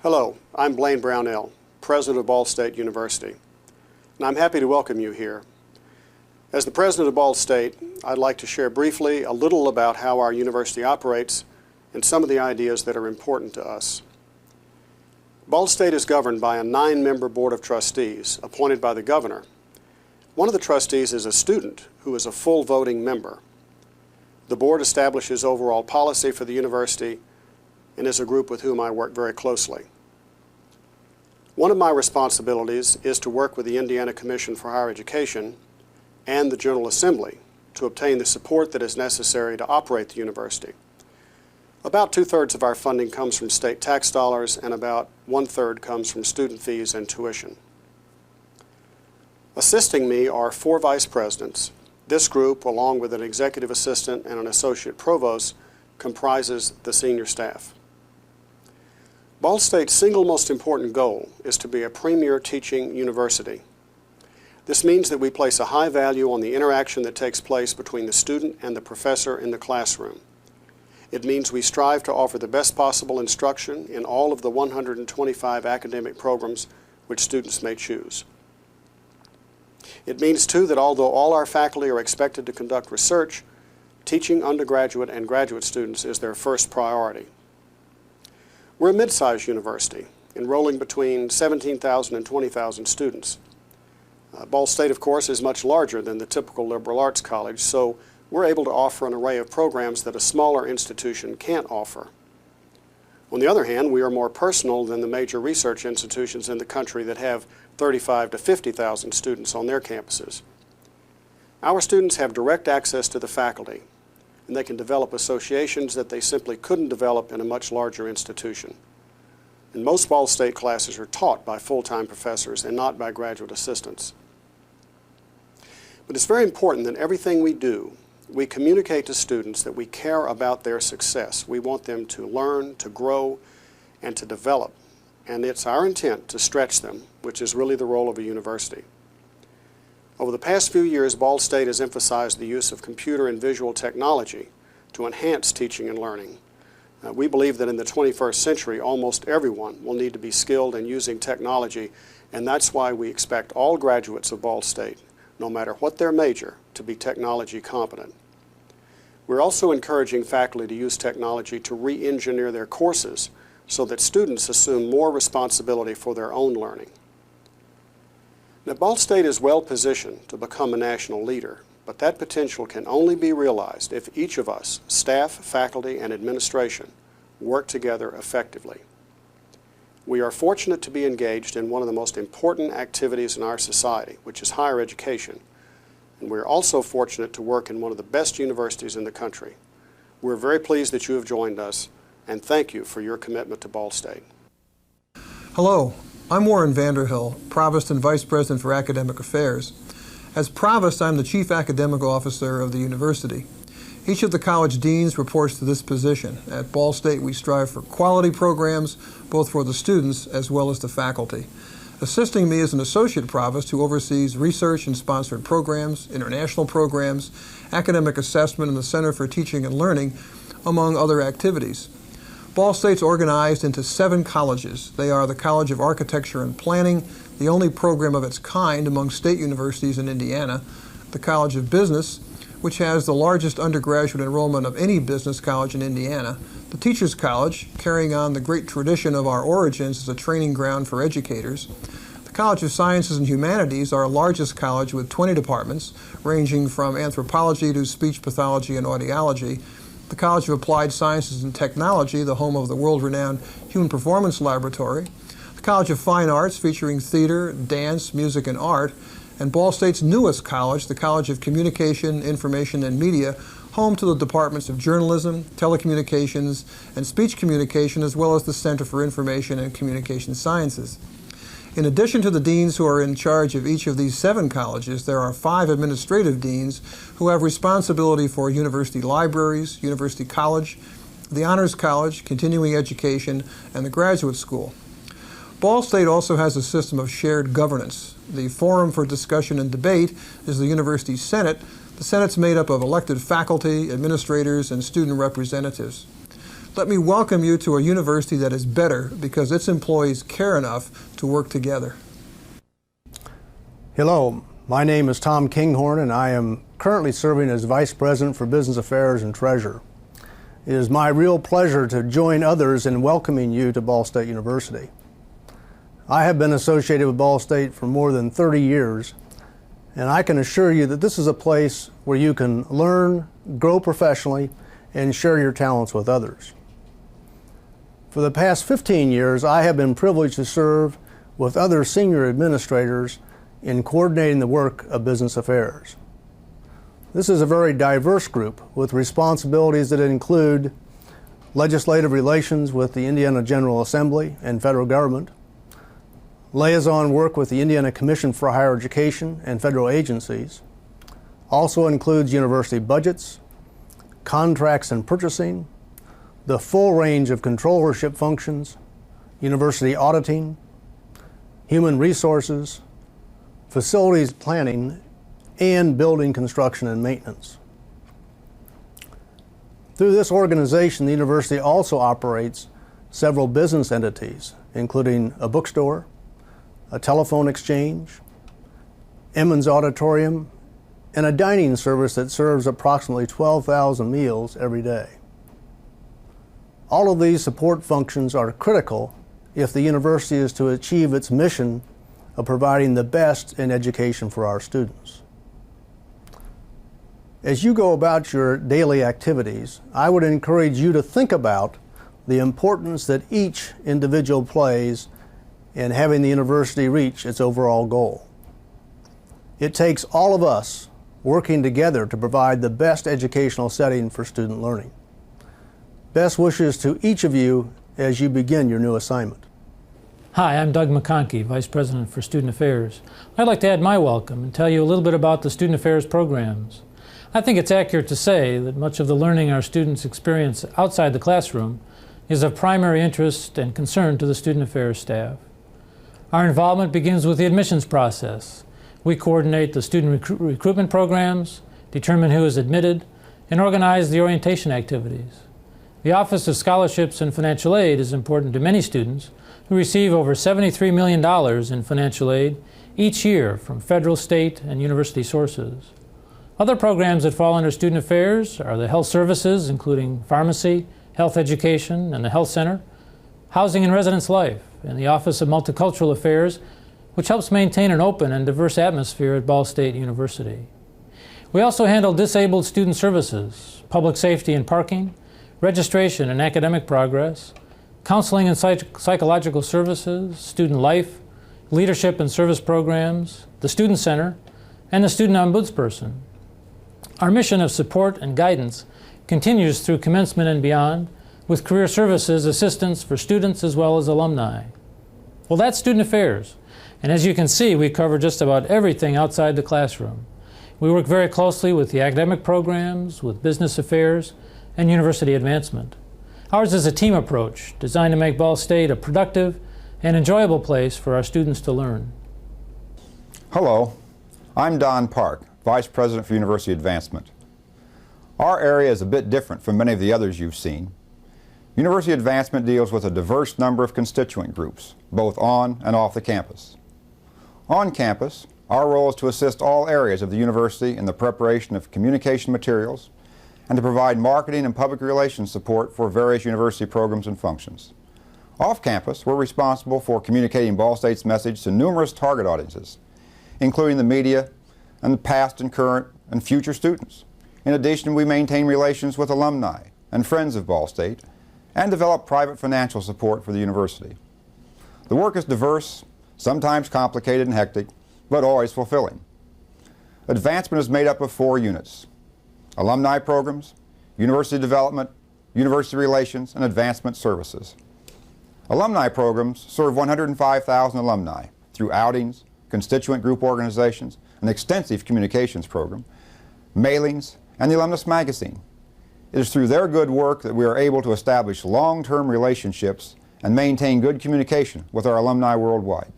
Hello, I'm Blaine Brownell, President of Ball State University, and I'm happy to welcome you here. As the President of Ball State, I'd like to share briefly a little about how our university operates and some of the ideas that are important to us. Ball State is governed by a 9-member Board of Trustees appointed by the Governor. One of the trustees is a student who is a full voting member. The board establishes overall policy for the university and is a group with whom I work very closely. One of my responsibilities is to work with the Indiana Commission for Higher Education and the General Assembly to obtain the support that is necessary to operate the university. About 2/3 of our funding comes from state tax dollars and about 1/3 comes from student fees and tuition. Assisting me are 4 vice presidents. This group, along with an executive assistant and an associate provost, comprises the senior staff. Ball State's single most important goal is to be a premier teaching university. This means that we place a high value on the interaction that takes place between the student and the professor in the classroom. It means we strive to offer the best possible instruction in all of the 125 academic programs which students may choose. It means, too, that although all our faculty are expected to conduct research, teaching undergraduate and graduate students is their first priority. We're a mid-sized university, enrolling between 17,000 and 20,000 students. Ball State, of course, is much larger than the typical liberal arts college, so we're able to offer an array of programs that a smaller institution can't offer. On the other hand, we are more personal than the major research institutions in the country that have 35,000 to 50,000 students on their campuses. Our students have direct access to the faculty, and they can develop associations that they simply couldn't develop in a much larger institution. And most Ball State classes are taught by full-time professors and not by graduate assistants. But it's very important that everything we do, we communicate to students that we care about their success. We want them to learn, to grow, and to develop. And it's our intent to stretch them, which is really the role of a university. Over the past few years, Ball State has emphasized the use of computer and visual technology to enhance teaching and learning. We believe that in the 21st century, almost everyone will need to be skilled in using technology, and that's why we expect all graduates of Ball State, no matter what their major, to be technology competent. We're also encouraging faculty to use technology to re-engineer their courses so that students assume more responsibility for their own learning. Now, Ball State is well positioned to become a national leader, but that potential can only be realized if each of us, staff, faculty, and administration, work together effectively. We are fortunate to be engaged in one of the most important activities in our society, which is higher education, and we're also fortunate to work in one of the best universities in the country. We're very pleased that you have joined us, and thank you for your commitment to Ball State. Hello, I'm Vanderhill, Provost and Vice President for Academic Affairs. As Provost, I'm the Chief Academic Officer of the university. Each of the college deans reports to this position. At Ball State, we strive for quality programs, both for the students as well as the faculty. Assisting me is an associate provost who oversees research and sponsored programs, international programs, academic assessment, and the Center for Teaching and Learning, among other activities. Ball State's organized into 7 colleges. They are the College of Architecture and Planning, the only program of its kind among state universities in Indiana, the College of Business, which has the largest undergraduate enrollment of any business college in Indiana, the Teachers College, carrying on the great tradition of our origins as a training ground for educators, the College of Sciences and Humanities, our largest college with 20 departments, ranging from anthropology to speech pathology and audiology, the College of Applied Sciences and Technology, the home of the world-renowned Human Performance Laboratory, the College of Fine Arts, featuring theater, dance, music, and art, and Ball State's newest college, the College of Communication, Information, and Media, home to the departments of journalism, telecommunications, and speech communication, as well as the Center for Information and Communication Sciences. In addition to the deans who are in charge of each of these 7 colleges, there are 5 administrative deans who have responsibility for university libraries, University College, the Honors College, continuing education, and the graduate school. Ball State also has a system of shared governance. The forum for discussion and debate is the University Senate. The Senate's made up of elected faculty, administrators, and student representatives. Let me welcome you to a university that is better because its employees care enough to work together. Hello, my name is Tom Kinghorn and I am currently serving as Vice President for Business Affairs and Treasurer. It is my real pleasure to join others in welcoming you to Ball State University. I have been associated with Ball State for more than 30 years, and I can assure you that this is a place where you can learn, grow professionally, and share your talents with others. For the past 15 years, I have been privileged to serve with other senior administrators in coordinating the work of business affairs. This is a very diverse group with responsibilities that include legislative relations with the Indiana General Assembly and federal government, liaison work with the Indiana Commission for Higher Education and federal agencies, also includes university budgets, contracts and purchasing, the full range of controllership functions, university auditing, human resources, facilities planning, and building construction and maintenance. Through this organization, the university also operates several business entities, including a bookstore, a telephone exchange, Emmons Auditorium, and a dining service that serves approximately 12,000 meals every day. All of these support functions are critical if the university is to achieve its mission of providing the best in education for our students. As you go about your daily activities, I would encourage you to think about the importance that each individual plays in having the university reach its overall goal. It takes all of us working together to provide the best educational setting for student learning. Best wishes to each of you as you begin your new assignment. Hi, I'm Doug Mcconkey, Vice President for Student Affairs. I'd like to add my welcome and tell you a little bit about the Student Affairs programs. I think it's accurate to say that much of the learning our students experience outside the classroom is of primary interest and concern to the Student Affairs staff. Our involvement begins with the admissions process. We coordinate the student recruitment programs, determine who is admitted, and organize the orientation activities. The Office of Scholarships and Financial Aid is important to many students who receive over $73 million in financial aid each year from federal, state, and university sources. Other programs that fall under Student Affairs are the health services, including pharmacy, health education, and the health center, housing and residence life, and the Office of Multicultural Affairs, which helps maintain an open and diverse atmosphere at Ball State University. We also handle disabled student services, public safety and parking, registration and academic progress, counseling and psychological services, student life, leadership and service programs, the Student Center, and the Student Ombudsperson. Our mission of support and guidance continues through commencement and beyond, with career services assistance for students as well as alumni. Well, that's Student Affairs, and as you can see, we cover just about everything outside the classroom. We work very closely with the academic programs, with business affairs, and university advancement. Ours is a team approach designed to make Ball State a productive and enjoyable place for our students to learn. Hello, I'm Don Park, Vice President for University Advancement. Our area is a bit different from many of the others you've seen. University Advancement deals with a diverse number of constituent groups, both on and off the campus. On campus, our role is to assist all areas of the university in the preparation of communication materials and to provide marketing and public relations support for various university programs and functions. Off campus, we're responsible for communicating Ball State's message to numerous target audiences, including the media and the past and current and future students. In addition, we maintain relations with alumni and friends of Ball State and develop private financial support for the university. The work is diverse, sometimes complicated and hectic, but always fulfilling. Advancement is made up of 4 units: alumni programs, university development, university relations, and advancement services. Alumni programs serve 105,000 alumni through outings, constituent group organizations, an extensive communications program, mailings, and the Alumnus Magazine. It is through their good work that we are able to establish long-term relationships and maintain good communication with our alumni worldwide.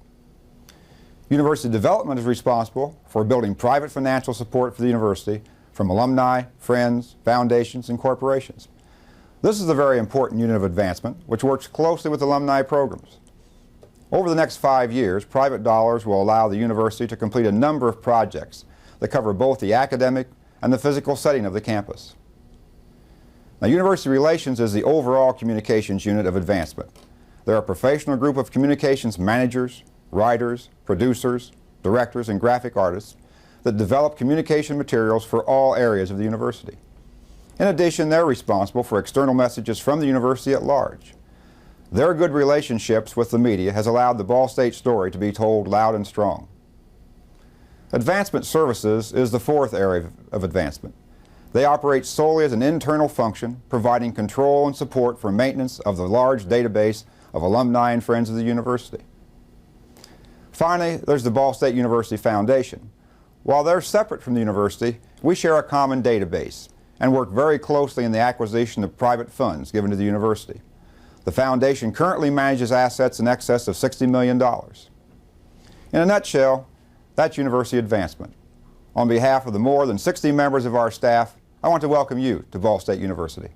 University development is responsible for building private financial support for the university from alumni, friends, foundations, and corporations. This is a very important unit of advancement which works closely with alumni programs. Over the next 5 years, private dollars will allow the university to complete a number of projects that cover both the academic and the physical setting of the campus. Now, University Relations is the overall communications unit of advancement. They're a professional group of communications managers, writers, producers, directors, and graphic artists that develop communication materials for all areas of the university. In addition, they're responsible for external messages from the university at large. Their good relationships with the media has allowed the Ball State story to be told loud and strong. Advancement Services is the fourth area of advancement. They operate solely as an internal function, providing control and support for maintenance of the large database of alumni and friends of the university. Finally, there's the Ball State University Foundation. While they're separate from the university, we share a common database and work very closely in the acquisition of private funds given to the university. The foundation currently manages assets in excess of $60 million. In a nutshell, that's university advancement. On behalf of the more than 60 members of our staff, I want to welcome you to Ball State University.